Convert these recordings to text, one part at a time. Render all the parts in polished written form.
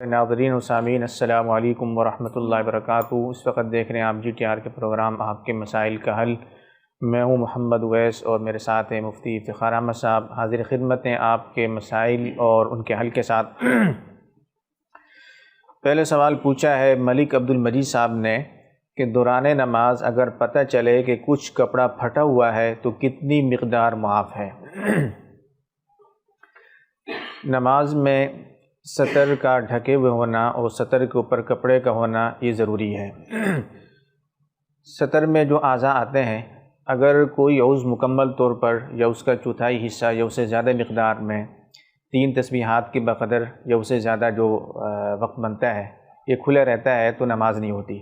ناظرین و سامعین السلام علیکم ورحمۃ اللہ وبرکاتہ۔ اس وقت دیکھ رہے ہیں آپ GTR کے پروگرام آپ کے مسائل کا حل۔ میں ہوں محمد اویس اور میرے ساتھ ہیں مفتی افتخار احمد صاحب۔ حاضر خدمت ہیں آپ کے مسائل اور ان کے حل کے ساتھ۔ پہلے سوال پوچھا ہے ملک عبد المجید صاحب نے کہ دوران نماز اگر پتہ چلے کہ کچھ کپڑا پھٹا ہوا ہے تو کتنی مقدار معاف ہے؟ نماز میں سطر کا ڈھکے ہوئے ہونا اور سطر کے اوپر کپڑے کا ہونا یہ ضروری ہے۔ سطر میں جو اعضاء آتے ہیں اگر کوئی عضو مکمل طور پر یا اس کا چوتھائی حصہ یا اس سے زیادہ مقدار میں 3 تسبیحات کے بقدر یا اس سے زیادہ جو وقت بنتا ہے یہ کھلا رہتا ہے تو نماز نہیں ہوتی،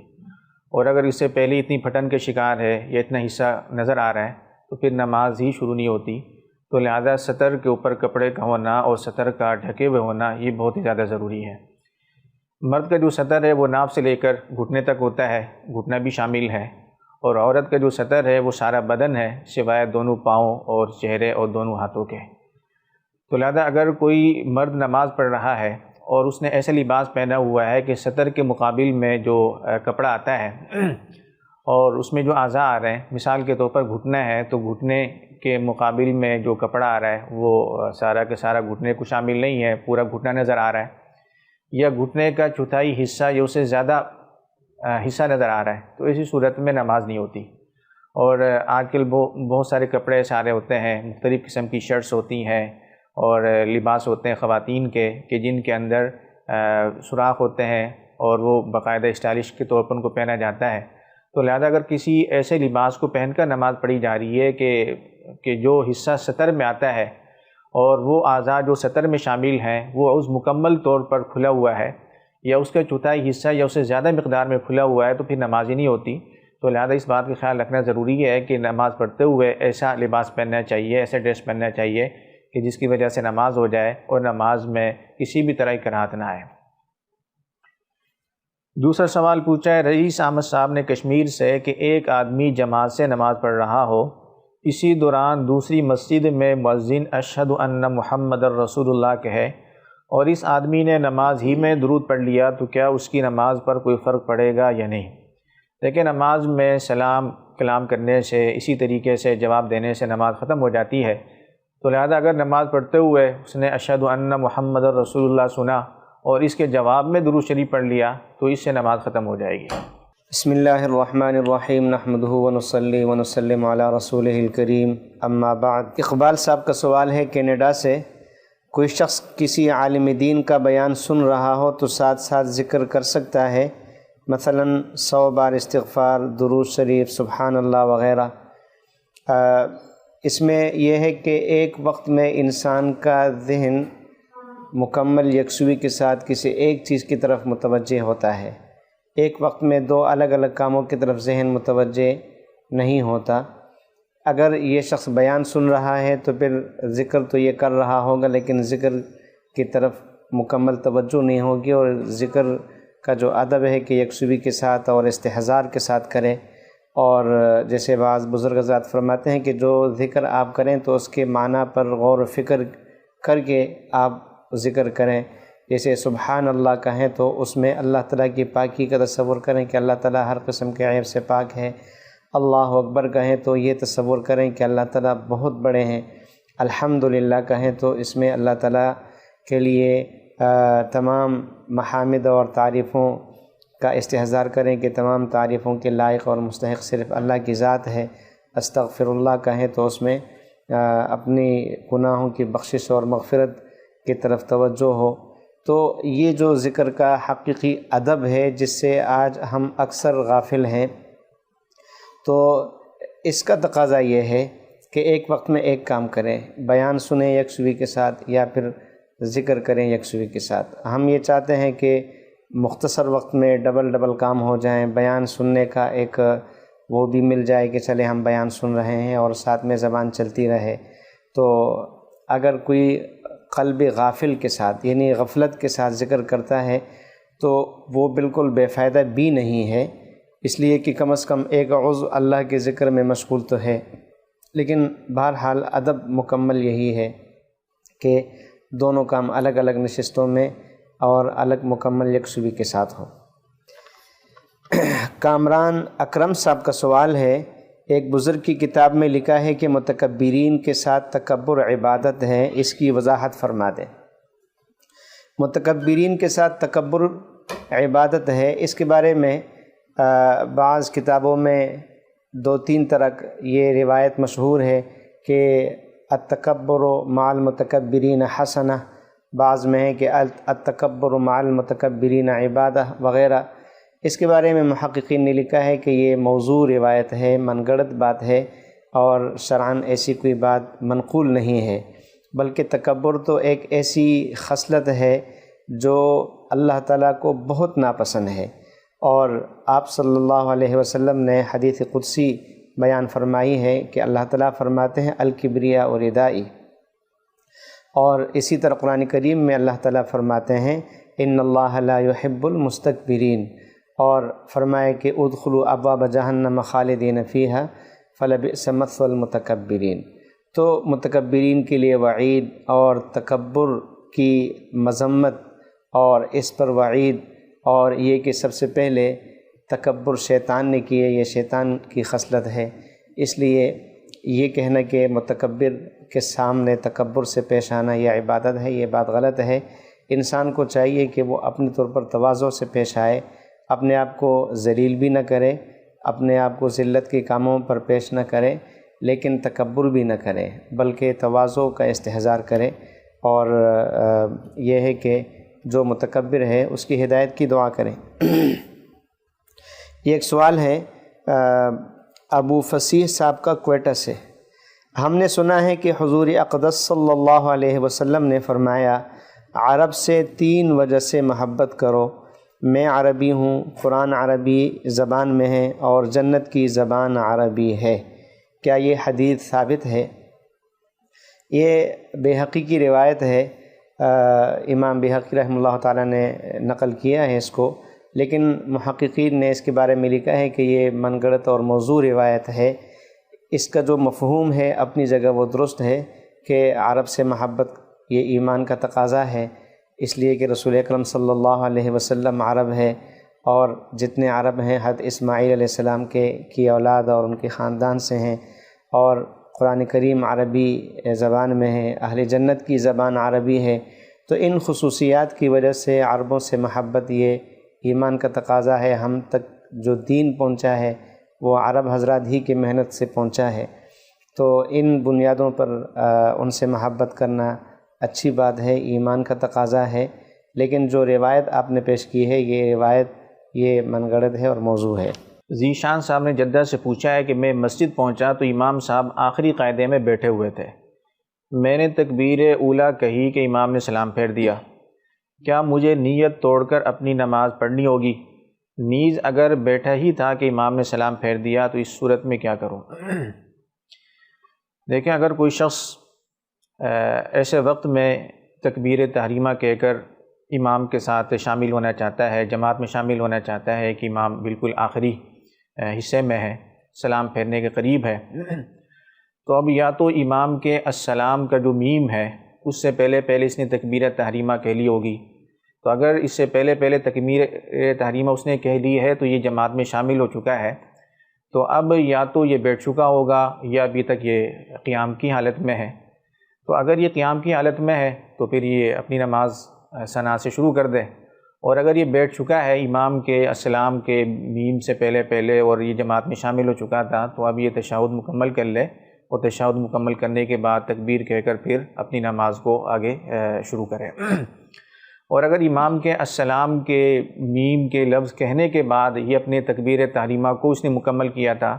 اور اگر اس سے پہلے اتنی پھٹن کے شکار ہے یا اتنا حصہ نظر آ رہا ہے تو پھر نماز ہی شروع نہیں ہوتی۔ تو لہذا سطر کے اوپر کپڑے کا ہونا اور سطر کا ڈھکے ہوئے ہونا یہ بہت ہی زیادہ ضروری ہے۔ مرد کا جو سطر ہے وہ ناف سے لے کر گھٹنے تک ہوتا ہے، گھٹنا بھی شامل ہے، اور عورت کا جو سطر ہے وہ سارا بدن ہے سوائے دونوں پاؤں اور چہرے اور دونوں ہاتھوں کے۔ تو لہذا اگر کوئی مرد نماز پڑھ رہا ہے اور اس نے ایسا لباس پہنا ہوا ہے کہ سطر کے مقابل میں جو کپڑا آتا ہے اور اس میں جو اعضاء آ رہے ہیں، مثال کے طور پر گھٹنا ہے تو گھٹنے کے مقابل میں جو کپڑا آ رہا ہے وہ سارا کے سارا گھٹنے کو شامل نہیں ہے، پورا گھٹنا نظر آ رہا ہے، یا گھٹنے کا چوتھائی حصہ یا اس سے زیادہ حصہ نظر آ رہا ہے، تو اسی صورت میں نماز نہیں ہوتی۔ اور آج کل بہت سارے کپڑے سارے ہوتے ہیں، مختلف قسم کی شرٹس ہوتی ہیں اور لباس ہوتے ہیں خواتین کے کہ جن کے اندر سوراخ ہوتے ہیں اور وہ باقاعدہ اسٹائلش کے طور پر ان کو پہنا جاتا ہے۔ تو لہذا اگر کسی ایسے لباس کو پہن کر نماز پڑھی جا رہی ہے کہ جو حصہ سطر میں آتا ہے اور وہ اعضاء جو سطر میں شامل ہیں وہ عضو مکمل طور پر کھلا ہوا ہے یا اس کا چوتھائی حصہ یا اس سے زیادہ مقدار میں کھلا ہوا ہے تو پھر نماز ہی نہیں ہوتی۔ تو لہذا اس بات کا خیال رکھنا ضروری ہے کہ نماز پڑھتے ہوئے ایسا لباس پہننا چاہیے، ایسا ڈریس پہننا چاہیے کہ جس کی وجہ سے نماز ہو جائے اور نماز میں کسی بھی طرح کی کراہت نہ آئے۔ دوسرا سوال پوچھا ہے رئیس احمد صاحب نے کشمیر سے کہ ایک آدمی جماعت سے نماز پڑھ رہا ہو، اسی دوران دوسری مسجد میں مؤذن اشہد ان محمد رسول اللہ کہے اور اس آدمی نے نماز ہی میں درود پڑھ لیا تو کیا اس کی نماز پر کوئی فرق پڑے گا یا نہیں؟ لیکن نماز میں سلام کلام کرنے سے، اسی طریقے سے جواب دینے سے نماز ختم ہو جاتی ہے، تو لہذا اگر نماز پڑھتے ہوئے اس نے اشہد ان محمد رسول اللہ سنا اور اس کے جواب میں درود شریف پڑھ لیا تو اس سے نماز ختم ہو جائے گی۔ بسم اللہ الرحمن الرحیم نحمدہ ونصلی ونسلم علی رسولہ الکریم اما بعد۔ اقبال صاحب کا سوال ہے کینیڈا سے، کوئی شخص کسی عالم دین کا بیان سن رہا ہو تو ساتھ ساتھ ذکر کر سکتا ہے، مثلا 100 بار استغفار، درود شریف، سبحان اللہ وغیرہ؟ اس میں یہ ہے کہ ایک وقت میں انسان کا ذہن مکمل یکسوئی کے ساتھ کسی ایک چیز کی طرف متوجہ ہوتا ہے، ایک وقت میں 2 الگ الگ کاموں کی طرف ذہن متوجہ نہیں ہوتا۔ اگر یہ شخص بیان سن رہا ہے تو پھر ذکر تو یہ کر رہا ہوگا لیکن ذکر کی طرف مکمل توجہ نہیں ہوگی، اور ذکر کا جو ادب ہے کہ یکسوئی کے ساتھ اور استحضار کے ساتھ کریں، اور جیسے بعض بزرگ حضرات فرماتے ہیں کہ جو ذکر آپ کریں تو اس کے معنی پر غور و فکر کر کے آپ ذکر کریں۔ جیسے سبحان اللہ کہیں تو اس میں اللہ تعالیٰ کی پاکی کا تصور کریں کہ اللہ تعالیٰ ہر قسم کے عیب سے پاک ہے۔ اللہ اکبر کہیں تو یہ تصور کریں کہ اللہ تعالیٰ بہت بڑے ہیں۔ الحمدللہ کہیں تو اس میں اللہ تعالیٰ کے لیے تمام محامد اور تعریفوں کا استحضار کریں کہ تمام تعریفوں کے لائق اور مستحق صرف اللہ کی ذات ہے۔ استغفر اللہ کہیں تو اس میں اپنی گناہوں کی بخشش اور مغفرت کی طرف توجہ ہو۔ تو یہ جو ذکر کا حقیقی ادب ہے جس سے آج ہم اکثر غافل ہیں، تو اس کا تقاضا یہ ہے کہ ایک وقت میں ایک کام کریں، بیان سنیں یکسوئی کے ساتھ یا پھر ذکر کریں یکسوئی کے ساتھ۔ ہم یہ چاہتے ہیں کہ مختصر وقت میں ڈبل کام ہو جائیں، بیان سننے کا ایک وہ بھی مل جائے کہ چلے ہم بیان سن رہے ہیں اور ساتھ میں زبان چلتی رہے۔ تو اگر کوئی قلب غافل کے ساتھ یعنی غفلت کے ساتھ ذکر کرتا ہے تو وہ بالکل بے فائدہ بھی نہیں ہے، اس لیے کہ کم از کم ایک عضو اللہ کے ذکر میں مشغول تو ہے۔ لیکن بہرحال ادب مکمل یہی ہے کہ دونوں کام الگ الگ نشستوں میں اور الگ مکمل یکسوئی کے ساتھ ہو۔ کامران اکرم صاحب کا سوال ہے، ایک بزرگ کی کتاب میں لکھا ہے کہ متکبرین کے ساتھ تکبر عبادت ہے، اس کی وضاحت فرما دیں۔ متکبرین کے ساتھ تکبر عبادت ہے، اس کے بارے میں بعض کتابوں میں 2-3 طرح یہ روایت مشہور ہے کہ التکبر مع المتکبرین حسنہ، بعض میں ہے کہ التکبر مع المتکبرین عبادہ وغیرہ۔ اس کے بارے میں محققین نے لکھا ہے کہ یہ موضوع روایت ہے، من گڑت بات ہے، اور شرعاً ایسی کوئی بات منقول نہیں ہے، بلکہ تکبر تو ایک ایسی خصلت ہے جو اللہ تعالیٰ کو بہت ناپسند ہے، اور آپ صلی اللہ علیہ وسلم نے حدیث قدسی بیان فرمائی ہے کہ اللہ تعالیٰ فرماتے ہیں الکبریاء ردائی، اور اسی طرح قرآن کریم میں اللہ تعالیٰ فرماتے ہیں ان اللہ لا يحب المستکبرین، اور فرمائے کہ ادخلوا ابواب جہنم خالدین فیہا فلبئس مثوى المتکبرین۔ تو متکبرین کے لیے وعید اور تکبر کی مذمت اور اس پر وعید، اور یہ کہ سب سے پہلے تکبر شیطان نے کیے، یہ شیطان کی خصلت ہے، اس لیے یہ کہنا کہ متکبر کے سامنے تکبر سے پیش آنا یہ عبادت ہے، یہ بات غلط ہے۔ انسان کو چاہیے کہ وہ اپنے طور پر تواضع سے پیش آئے، اپنے آپ کو ذلیل بھی نہ کرے، اپنے آپ کو ذلت کے کاموں پر پیش نہ کرے، لیکن تکبر بھی نہ کرے، بلکہ تواضع کا استحضار کرے، اور یہ ہے کہ جو متکبر ہے اس کی ہدایت کی دعا کریں۔ یہ ایک سوال ہے ابو فصیح صاحب کا کوئٹہ سے، ہم نے سنا ہے کہ حضور اقدس صلی اللہ علیہ وسلم نے فرمایا عرب سے 3 وجہ سے محبت کرو، میں عربی ہوں، قرآن عربی زبان میں ہے، اور جنت کی زبان عربی ہے، کیا یہ حدیث ثابت ہے؟ یہ بیہقی کی روایت ہے، امام بیہقی رحمہ اللہ تعالیٰ نے نقل کیا ہے اس کو، لیکن محققین نے اس کے بارے میں لکھا ہے کہ یہ من گڑت اور موضوع روایت ہے۔ اس کا جو مفہوم ہے اپنی جگہ وہ درست ہے کہ عرب سے محبت یہ ایمان کا تقاضا ہے، اس لیے کہ رسول اکرم صلی اللہ علیہ وسلم عرب ہے، اور جتنے عرب ہیں حضرت اسماعیل علیہ السلام کی اولاد اور ان کے خاندان سے ہیں، اور قرآن کریم عربی زبان میں ہے، اہل جنت کی زبان عربی ہے، تو ان خصوصیات کی وجہ سے عربوں سے محبت یہ ایمان کا تقاضا ہے۔ ہم تک جو دین پہنچا ہے وہ عرب حضرات ہی کی محنت سے پہنچا ہے، تو ان بنیادوں پر ان سے محبت کرنا اچھی بات ہے، ایمان کا تقاضا ہے، لیکن جو روایت آپ نے پیش کی ہے یہ روایت یہ من گڑت ہے اور موضوع ہے۔ ذیشان صاحب نے جدہ سے پوچھا ہے کہ میں مسجد پہنچا تو امام صاحب آخری قاعدے میں بیٹھے ہوئے تھے، میں نے تکبیر اولیٰ کہی کہ امام نے سلام پھیر دیا، کیا مجھے نیت توڑ کر اپنی نماز پڑھنی ہوگی؟ نیز اگر بیٹھا ہی تھا کہ امام نے سلام پھیر دیا تو اس صورت میں کیا کروں؟ دیکھیں، اگر کوئی شخص ایسے وقت میں تکبیر تحریمہ کہہ کر امام کے ساتھ شامل ہونا چاہتا ہے، جماعت میں شامل ہونا چاہتا ہے کہ امام بالکل آخری حصے میں ہے، سلام پھیرنے کے قریب ہے، تو اب یا تو امام کے السلام کا جو میم ہے اس سے پہلے اس نے تکبیر تحریمہ کہہ لی ہوگی، تو اگر اس سے پہلے تکبیر تحریمہ اس نے کہہ لی ہے تو یہ جماعت میں شامل ہو چکا ہے، تو اب یا تو یہ بیٹھ چکا ہوگا یا ابھی تک یہ قیام کی حالت میں ہے۔ تو اگر یہ قیام کی حالت میں ہے تو پھر یہ اپنی نماز ثنا سے شروع کر دے، اور اگر یہ بیٹھ چکا ہے امام کے السلام کے میم سے پہلے اور یہ جماعت میں شامل ہو چکا تھا، تو اب یہ تشہد مکمل کر لے، اور تشہد مکمل کرنے کے بعد تکبیر کہہ کر پھر اپنی نماز کو آگے شروع کرے۔ اور اگر امام کے السلام کے میم کے لفظ کہنے کے بعد یہ اپنے تکبیر تحریمہ کو اس نے مکمل کیا تھا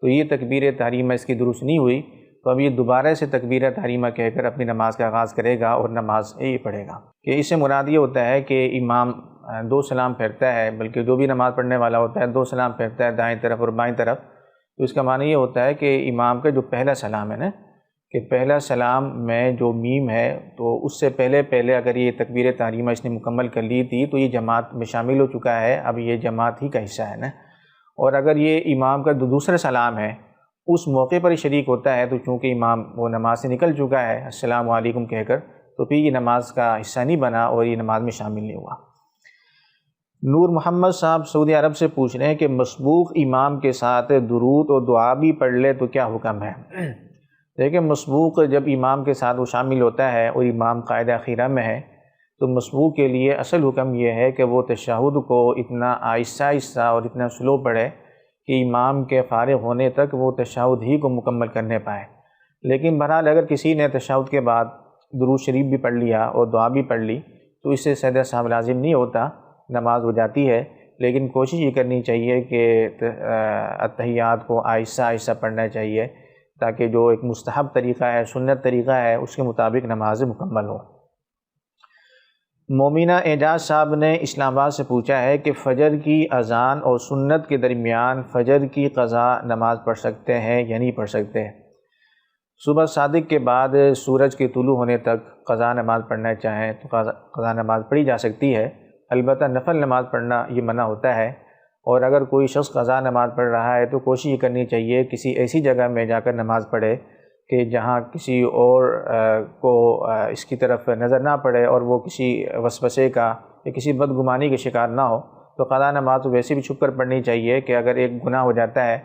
تو یہ تکبیر تحریمہ اس کی درست نہیں ہوئی، تو اب یہ دوبارہ سے تکبیر تحریمہ کہہ کر اپنی نماز کا آغاز کرے گا اور نماز یہ پڑھے گا۔ کہ اس سے مراد یہ ہوتا ہے کہ امام 2 سلام پھیرتا ہے، بلکہ جو بھی نماز پڑھنے والا ہوتا ہے 2 سلام پھیرتا ہے، دائیں طرف اور بائیں طرف، تو اس کا معنی یہ ہوتا ہے کہ امام کا جو پہلا سلام ہے نا، کہ پہلا سلام میں جو میم ہے تو اس سے پہلے اگر یہ تکبیر تحریمہ اس نے مکمل کر لی تھی تو یہ جماعت میں شامل ہو چکا ہے، اب یہ جماعت ہی کا حصہ ہے نا۔ اور اگر یہ امام کا جو دوسرا سلام ہے اس موقع پر ہی شریک ہوتا ہے تو چونکہ امام وہ نماز سے نکل چکا ہے السلام علیکم کہہ کر، تو پھر یہ نماز کا حصہ نہیں بنا اور یہ نماز میں شامل نہیں ہوا۔ نور محمد صاحب سعودی عرب سے پوچھ رہے ہیں کہ مسبوق امام کے ساتھ درود اور دعا بھی پڑھ لے تو کیا حکم ہے؟ دیکھیں، مسبوق جب امام کے ساتھ وہ شامل ہوتا ہے اور امام قاعدہ اخیرہ میں ہے تو مسبوق کے لیے اصل حکم یہ ہے کہ وہ تشہد کو اتنا آہستہ آہستہ اور اتنا سلو پڑھے کہ امام کے فارغ ہونے تک وہ تشہد ہی کو مکمل کرنے پائے۔ لیکن بہرحال اگر کسی نے تشہد کے بعد درود شریف بھی پڑھ لیا اور دعا بھی پڑھ لی تو اس سے سجدہ سہو لازم نہیں ہوتا، نماز ہو جاتی ہے، لیکن کوشش یہ کرنی چاہیے کہ اتحیات کو آہستہ آہستہ پڑھنا چاہیے تاکہ جو ایک مستحب طریقہ ہے، سنت طریقہ ہے، اس کے مطابق نماز مکمل ہو۔ مومنہ اعجاز صاحب نے اسلام آباد سے پوچھا ہے کہ فجر کی اذان اور سنت کے درمیان فجر کی قضا نماز پڑھ سکتے ہیں یا نہیں پڑھ سکتے؟ صبح صادق کے بعد سورج کے طلوع ہونے تک قضا نماز پڑھنا چاہیں تو قضا نماز پڑھی جا سکتی ہے، البتہ نفل نماز پڑھنا یہ منع ہوتا ہے، اور اگر کوئی شخص قضا نماز پڑھ رہا ہے تو کوشش یہ کرنی چاہیے کسی ایسی جگہ میں جا کر نماز پڑھے کہ جہاں کسی اور کو اس کی طرف نظر نہ پڑے اور وہ کسی وسوسے کا یا کسی بدگمانی کے شکار نہ ہو۔ تو قضا نماز تو ویسے بھی چھپ کر پڑھنی چاہیے کہ اگر ایک گناہ ہو جاتا ہے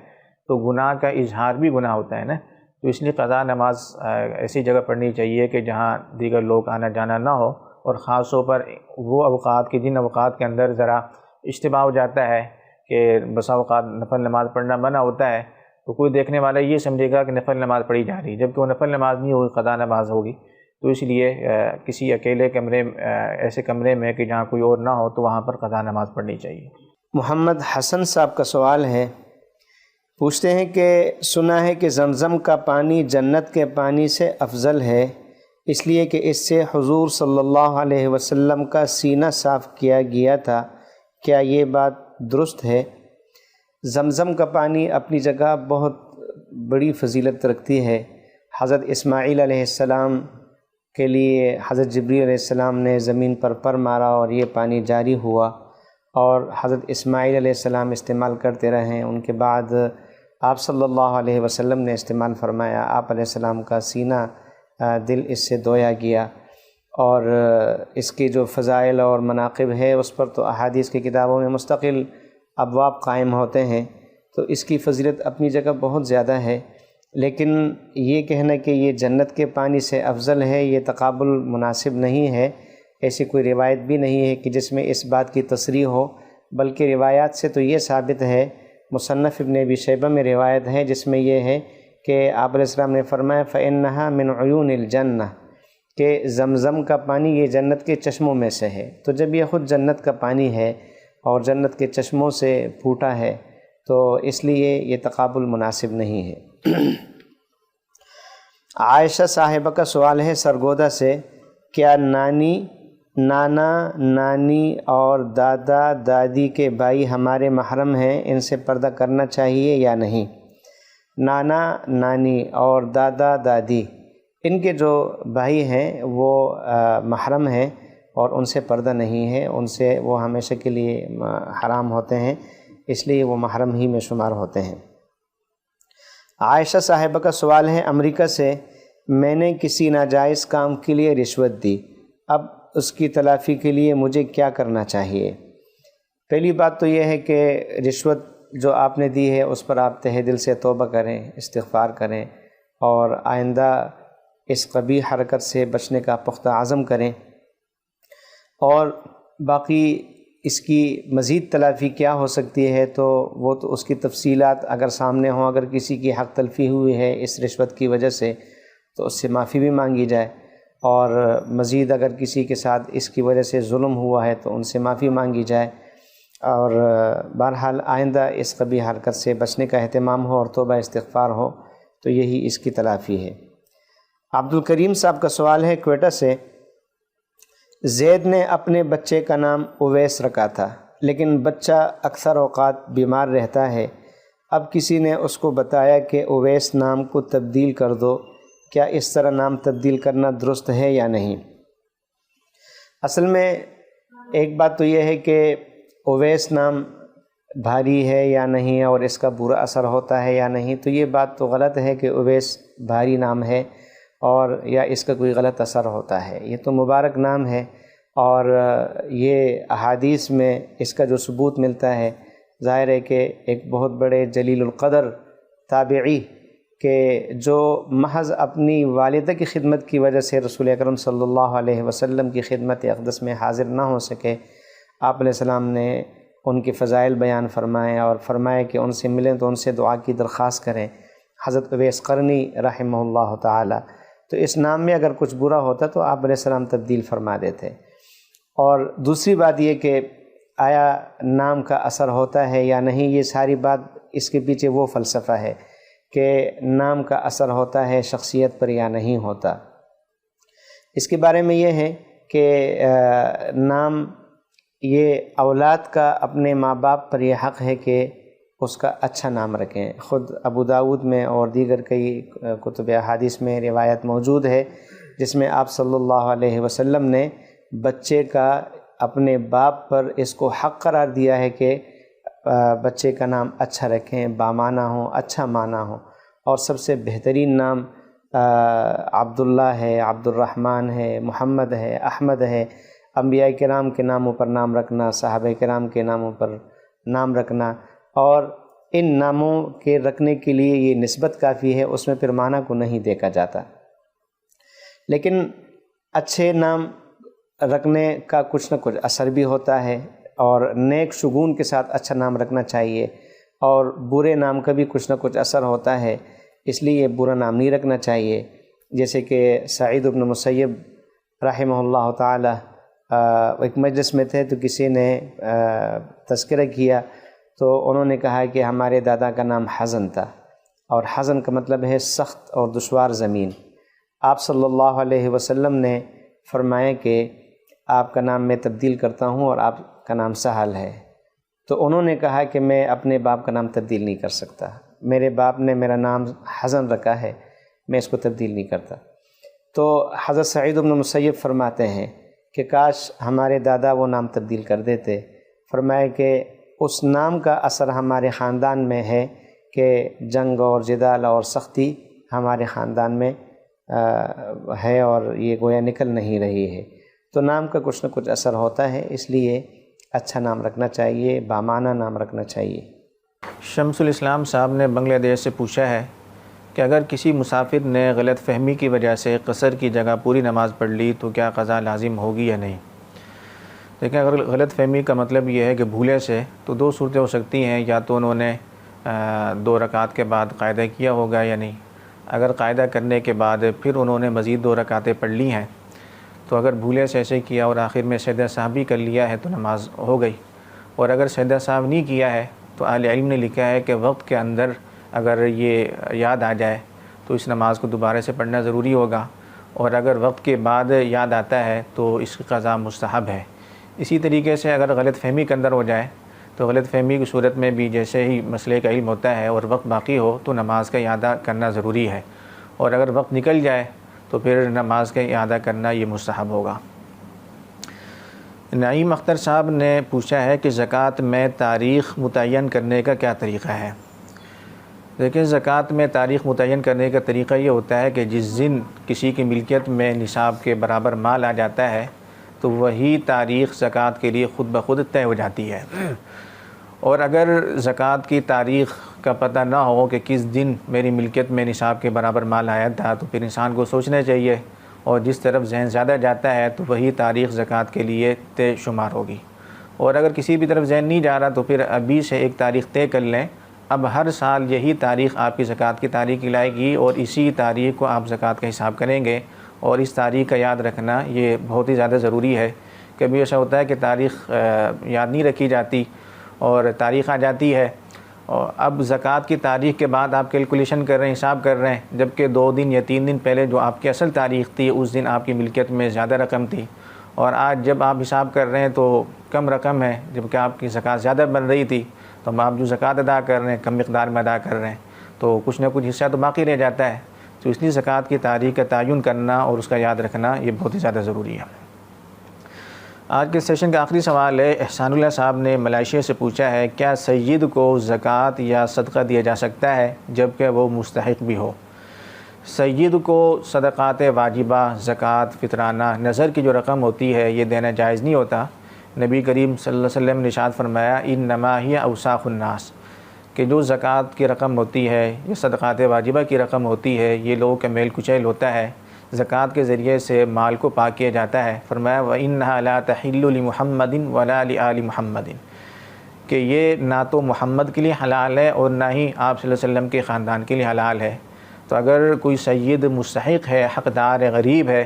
تو گناہ کا اظہار بھی گناہ ہوتا ہے نا، تو اس لیے قضا نماز ایسی جگہ پڑھنی چاہیے کہ جہاں دیگر لوگ آنا جانا نہ ہو، اور خاص طور پر وہ اوقات کے جن اوقات کے اندر ذرا اشتباہ ہو جاتا ہے کہ بسا اوقات نفل نماز پڑھنا منع ہوتا ہے تو کوئی دیکھنے والا یہ سمجھے گا کہ نفل نماز پڑھی جا رہی ہے، جبکہ وہ نفل نماز نہیں ہوگی، قضا نماز ہوگی۔ تو اس لیے کسی اکیلے کمرے ایسے کمرے میں کہ جہاں کوئی اور نہ ہو تو وہاں پر قضا نماز پڑھنی چاہیے۔ محمد حسن صاحب کا سوال ہے، پوچھتے ہیں کہ سنا ہے کہ زمزم کا پانی جنت کے پانی سے افضل ہے، اس لیے کہ اس سے حضور صلی اللہ علیہ وسلم کا سینہ صاف کیا گیا تھا، کیا یہ بات درست ہے؟ زمزم کا پانی اپنی جگہ بہت بڑی فضیلت رکھتی ہے۔ حضرت اسماعیل علیہ السلام کے لیے حضرت جبریل علیہ السلام نے زمین پر مارا اور یہ پانی جاری ہوا، اور حضرت اسماعیل علیہ السلام استعمال کرتے رہے، ان کے بعد آپ صلی اللہ علیہ وسلم نے استعمال فرمایا، آپ علیہ السلام کا سینہ دل اس سے دھویا گیا، اور اس کی جو فضائل اور مناقب ہے اس پر تو احادیث کی کتابوں میں مستقل ابواب قائم ہوتے ہیں، تو اس کی فضیلت اپنی جگہ بہت زیادہ ہے، لیکن یہ کہنا کہ یہ جنت کے پانی سے افضل ہے یہ تقابل مناسب نہیں ہے۔ ایسی کوئی روایت بھی نہیں ہے کہ جس میں اس بات کی تصریح ہو، بلکہ روایات سے تو یہ ثابت ہے، مصنف ابن ابی شیبہ میں روایت ہے جس میں یہ ہے کہ آپ علیہ السلام نے فرمایا فَإِنَّهَا مِنْ عُيُونِ الْجَنَّةِ، کہ زمزم کا پانی یہ جنت کے چشموں میں سے ہے۔ تو جب یہ خود جنت کا پانی ہے اور جنت کے چشموں سے پھوٹا ہے تو اس لیے یہ تقابل مناسب نہیں ہے۔ عائشہ صاحبہ کا سوال ہے سرگودا سے، کیا نانا نانی اور دادا دادی کے بھائی ہمارے محرم ہیں، ان سے پردہ کرنا چاہیے یا نہیں؟ نانا نانی اور دادا دادی ان کے جو بھائی ہیں وہ محرم ہیں اور ان سے پردہ نہیں ہے، ان سے وہ ہمیشہ کے لیے حرام ہوتے ہیں، اس لیے وہ محرم ہی میں شمار ہوتے ہیں۔ عائشہ صاحبہ کا سوال ہے امریکہ سے، میں نے کسی ناجائز کام کے لیے رشوت دی، اب اس کی تلافی کے لیے مجھے کیا کرنا چاہیے؟ پہلی بات تو یہ ہے کہ رشوت جو آپ نے دی ہے اس پر آپ تہ دل سے توبہ کریں، استغفار کریں، اور آئندہ اس قبیح حرکت سے بچنے کا پختہ عزم کریں۔ اور باقی اس کی مزید تلافی کیا ہو سکتی ہے تو وہ تو اس کی تفصیلات اگر سامنے ہوں، اگر کسی کی حق تلفی ہوئی ہے اس رشوت کی وجہ سے تو اس سے معافی بھی مانگی جائے، اور مزید اگر کسی کے ساتھ اس کی وجہ سے ظلم ہوا ہے تو ان سے معافی مانگی جائے، اور بہرحال آئندہ اس قبیح حرکت سے بچنے کا اہتمام ہو اور توبہ استغفار ہو، تو یہی اس کی تلافی ہے۔ عبد الکریم صاحب کا سوال ہے کوئٹہ سے، زید نے اپنے بچے کا نام اویس رکھا تھا، لیکن بچہ اکثر اوقات بیمار رہتا ہے، اب کسی نے اس کو بتایا کہ اویس نام کو تبدیل کر دو، کیا اس طرح نام تبدیل کرنا درست ہے یا نہیں؟ اصل میں ایک بات تو یہ ہے کہ اویس نام بھاری ہے یا نہیں اور اس کا برا اثر ہوتا ہے یا نہیں، تو یہ بات تو غلط ہے کہ اویس بھاری نام ہے، اور یا اس کا کوئی غلط اثر ہوتا ہے۔ یہ تو مبارک نام ہے، اور یہ احادیث میں اس کا جو ثبوت ملتا ہے، ظاہر ہے کہ ایک بہت بڑے جلیل القدر تابعی کہ جو محض اپنی والدہ کی خدمت کی وجہ سے رسول اکرم صلی اللہ علیہ وسلم کی خدمت اقدس میں حاضر نہ ہو سکے، آپ علیہ السلام نے ان کے فضائل بیان فرمائے اور فرمائے کہ ان سے ملیں تو ان سے دعا کی درخواست کریں، حضرت اویس قرنی رحمہ اللہ تعالی۔ تو اس نام میں اگر کچھ برا ہوتا تو آپ علیہ السلام تبدیل فرما دیتے۔ اور دوسری بات یہ کہ آیا نام کا اثر ہوتا ہے یا نہیں، یہ ساری بات اس کے پیچھے وہ فلسفہ ہے کہ نام کا اثر ہوتا ہے شخصیت پر یا نہیں ہوتا۔ اس کے بارے میں یہ ہے کہ نام یہ اولاد کا اپنے ماں باپ پر یہ حق ہے کہ اس کا اچھا نام رکھیں۔ خود ابو داؤد میں اور دیگر کئی کتب احادیث میں روایت موجود ہے جس میں آپ صلی اللہ علیہ وسلم نے بچے کا اپنے باپ پر اس کو حق قرار دیا ہے کہ بچے کا نام اچھا رکھیں، بامعنی ہو، اچھا معنی ہو، اور سب سے بہترین نام عبداللہ ہے، عبد الرحمن ہے، محمد ہے، احمد ہے۔ انبیاء کرام کے ناموں پر نام رکھنا، صحابہ کرام کے ناموں پر نام رکھنا، اور ان ناموں کے رکھنے کے لیے یہ نسبت کافی ہے، اس میں پھر معنی کو نہیں دیکھا جاتا۔ لیکن اچھے نام رکھنے کا کچھ نہ کچھ اثر بھی ہوتا ہے، اور نیک شگون کے ساتھ اچھا نام رکھنا چاہیے، اور برے نام کا بھی کچھ نہ کچھ اثر ہوتا ہے، اس لیے برا نام نہیں رکھنا چاہیے۔ جیسے کہ سعید بن مسیب رحمہ اللہ تعالی ایک مجلس میں تھے تو کسی نے تذکرہ کیا تو انہوں نے کہا کہ ہمارے دادا کا نام حزن تھا، اور حزن کا مطلب ہے سخت اور دشوار زمین۔ آپ صلی اللہ علیہ وسلم نے فرمایا کہ آپ کا نام میں تبدیل کرتا ہوں اور آپ کا نام سہل ہے۔ تو انہوں نے کہا کہ میں اپنے باپ کا نام تبدیل نہیں کر سکتا، میرے باپ نے میرا نام حزن رکھا ہے، میں اس کو تبدیل نہیں کرتا۔ تو حضرت سعید بن مسیب فرماتے ہیں کہ کاش ہمارے دادا وہ نام تبدیل کر دیتے۔ فرمایا کہ اس نام کا اثر ہمارے خاندان میں ہے کہ جنگ اور جدال اور سختی ہمارے خاندان میں ہے، اور یہ گویا نکل نہیں رہی ہے۔ تو نام کا کچھ نہ کچھ اثر ہوتا ہے، اس لیے اچھا نام رکھنا چاہیے، بامعنی نام رکھنا چاہیے۔ شمس الاسلام صاحب نے بنگلہ دیش سے پوچھا ہے کہ اگر کسی مسافر نے غلط فہمی کی وجہ سے قصر کی جگہ پوری نماز پڑھ لی تو کیا قضا لازم ہوگی یا نہیں؟ دیکھیں، اگر غلط فہمی کا مطلب یہ ہے کہ بھولے سے، تو دو صورتیں ہو سکتی ہیں، یا تو انہوں نے 2 رکعات کے بعد قاعدہ کیا ہوگا یا نہیں۔ اگر قاعدہ کرنے کے بعد پھر انہوں نے مزید 2 رکعتیں پڑھ لی ہیں تو اگر بھولے سے ایسے کیا اور آخر میں سجدہ سہوی کر لیا ہے تو نماز ہو گئی، اور اگر سجدہ سہو نہیں کیا ہے تو اہل علم نے لکھا ہے کہ وقت کے اندر اگر یہ یاد آ جائے تو اس نماز کو دوبارہ سے پڑھنا ضروری ہوگا، اور اگر وقت کے بعد یاد آتا ہے تو اس کی قضا مستحب ہے۔ اسی طریقے سے اگر غلط فہمی کے اندر ہو جائے تو غلط فہمی کی صورت میں بھی جیسے ہی مسئلے کا علم ہوتا ہے اور وقت باقی ہو تو نماز کا اعادہ کرنا ضروری ہے، اور اگر وقت نکل جائے تو پھر نماز کا اعادہ کرنا یہ مستحب ہوگا۔ نعیم اختر صاحب نے پوچھا ہے کہ زکوٰۃ میں تاریخ متعین کرنے کا کیا طریقہ ہے؟ دیکھیں، زکوٰۃ میں تاریخ متعین کرنے کا طریقہ یہ ہوتا ہے کہ جس دن کسی کی ملکیت میں نصاب کے برابر مال آ جاتا ہے تو وہی تاریخ زکوٰۃ کے لیے خود بخود طے ہو جاتی ہے، اور اگر زکوٰۃ کی تاریخ کا پتہ نہ ہو کہ کس دن میری ملکیت میں نصاب کے برابر مال آیا تھا تو پھر انسان کو سوچنا چاہیے، اور جس طرف ذہن زیادہ جاتا ہے تو وہی تاریخ زکوٰۃ کے لیے طے شمار ہوگی، اور اگر کسی بھی طرف ذہن نہیں جا رہا تو پھر ابھی سے ایک تاریخ طے کر لیں۔ اب ہر سال یہی تاریخ آپ کی زکوٰۃ کی تاریخ لائے گی، اور اسی تاریخ کو آپ زکوٰۃ کا حساب کریں گے، اور اس تاریخ کا یاد رکھنا یہ بہت ہی زیادہ ضروری ہے۔ کبھی ایسا ہوتا ہے کہ تاریخ یاد نہیں رکھی جاتی اور تاریخ آ جاتی ہے، اور اب زکوٰۃ کی تاریخ کے بعد آپ کیلکولیشن کر رہے ہیں، حساب کر رہے ہیں، جبکہ 2 دن یا 3 دن پہلے جو آپ کی اصل تاریخ تھی اس دن آپ کی ملکیت میں زیادہ رقم تھی، اور آج جب آپ حساب کر رہے ہیں تو کم رقم ہے جبکہ آپ کی زکوٰۃ زیادہ بن رہی تھی، تو اب آپ جو زکوٰۃ ادا کر رہے ہیں کم مقدار میں ادا کر رہے ہیں، تو کچھ نہ کچھ حصہ تو باقی رہ جاتا ہے۔ تو اس لیے زکوٰۃ کی تاریخ کا تعین کرنا اور اس کا یاد رکھنا یہ بہت ہی زیادہ ضروری ہے۔ آج کے سیشن کا آخری سوال ہے، احسان اللہ صاحب نے ملائیشیا سے پوچھا ہے، کیا سید کو زکوٰۃ یا صدقہ دیا جا سکتا ہے جبکہ وہ مستحق بھی ہو؟ سید کو صدقات واجبہ، زکوٰۃ، فطرانہ، نظر کی جو رقم ہوتی ہے یہ دینا جائز نہیں ہوتا۔ نبی کریم صلی اللہ علیہ وسلم نے ارشاد فرمایا انما ہی اوساخ الناس، کہ جو زکوٰۃ کی رقم ہوتی ہے یا صدقات واجبہ کی رقم ہوتی ہے یہ لوگوں کا میل کچیل ہوتا ہے، زکوٰۃ کے ذریعے سے مال کو پاک کیا جاتا ہے۔ فرمایا وَإِنَّهَا لَا تَحِلُّ لِمُحَمَّدٍ وَلَا لِآلِ مُحَمَّدٍ، کہ یہ نہ تو محمد کے لیے حلال ہے اور نہ ہی آپ صلی اللہ علیہ وسلم کے خاندان کے لیے حلال ہے۔ تو اگر کوئی سید مستحق ہے، حقدار ہے، غریب ہے،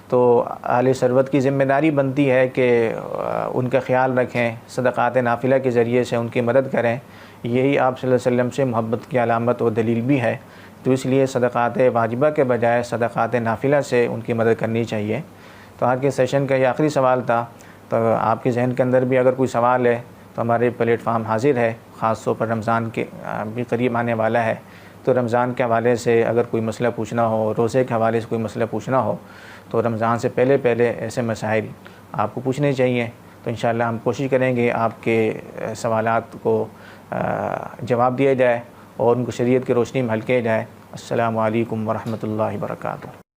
تو اہل ثروت کی ذمہ داری بنتی ہے کہ ان کا خیال رکھیں، صدقات نافلہ کے ذریعے سے ان کی مدد کریں۔ یہی آپ صلی اللہ علیہ وسلم سے محبت کی علامت اور دلیل بھی ہے، تو اس لیے صدقات واجبہ کے بجائے صدقات نافلہ سے ان کی مدد کرنی چاہیے۔ تو آج کے سیشن کا یہ آخری سوال تھا، تو آپ کے ذہن کے اندر بھی اگر کوئی سوال ہے تو ہمارے پلیٹ فارم حاضر ہے، خاص طور پر رمضان کے بھی قریب آنے والا ہے، تو رمضان کے حوالے سے اگر کوئی مسئلہ پوچھنا ہو، روزے کے حوالے سے کوئی مسئلہ پوچھنا ہو تو رمضان سے پہلے ایسے مسائل آپ کو پوچھنے چاہیے۔ تو انشاءاللہ ہم کوشش کریں گے آپ کے سوالات کو جواب دیا جائے اور ان کو شریعت کی روشنی میں حل کیا جائے۔ السلام علیکم ورحمۃ اللہ وبرکاتہ۔